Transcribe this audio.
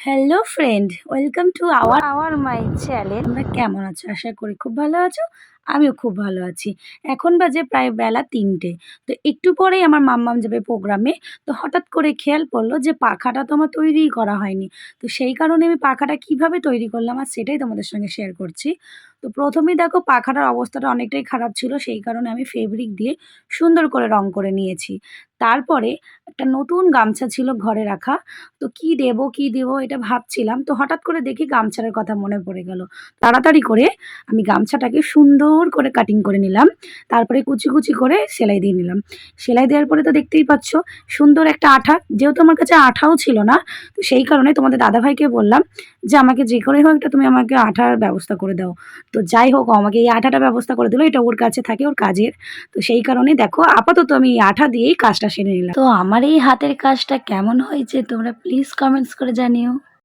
Hello friend, welcome to our my channel. তোমরা কেমন আছো? আশা করি খুব ভালো আছো। আমিও খুব ভালো আছি। এখন বাজে প্রায় বেলা ৩টে। তো একটু পরেই আমার মাম্মাম যাবে প্রোগ্রামে। তো হঠাৎ করে খেয়াল পড়লো যে পাখাটা তো আমার তৈরিই করা হয়নি। তো সেই কারণে আমি পাখাটা কিভাবে তৈরি করলাম আর সেটাই তোমাদের সঙ্গে শেয়ার করছি। তো ১ম এই দেখো পাখাটার অবস্থাটা অনেকটাই খারাপ ছিল। সেই কারণে আমি ফেব্রিক দিয়ে সুন্দর করে রং করে নিয়েছি। তারপরে একটা নতুন গামছা ছিল ঘরে রাখা। তো কি দেবো, কি দেবো এটা ভাবছিলাম। তো হঠাৎ করে দেখি গামছাটার কথা মনে পড়ে গেল। তাড়াতাড়ি করে আমি গামছাটাকে সুন্দর করে কাটিং করে নিলাম। তারপরে কুচি, কুচি করে সেলাই দিয়ে নিলাম। সেলাই দেওয়ার পরে তো দেখতেই পাচ্ছ সুন্দর একটা আঠা। যেহেতু আমার কাছে আঠাও ছিল না, তো সেই কারণে তোমাদের দাদাভাইকে বললাম যে, "আমাকে যে করেই হোক একটা তুমি আমাকে আঠার ব্যবস্থা করে দাও।" তো যাই হোক ও আমাকে এই আঠাটা ব্যবস্থা করে দিল। এটা ওর কাছে থাকে, ওর কাজের। তো সেই কারণে দেখো আপাতত আমি এই আঠা দিয়েই কাজটা সেরে নিলাম। তো আমার এই হাতের কাজটা কেমন হয়েছে তোমরা প্লিজ কমেন্টস করে জানিও।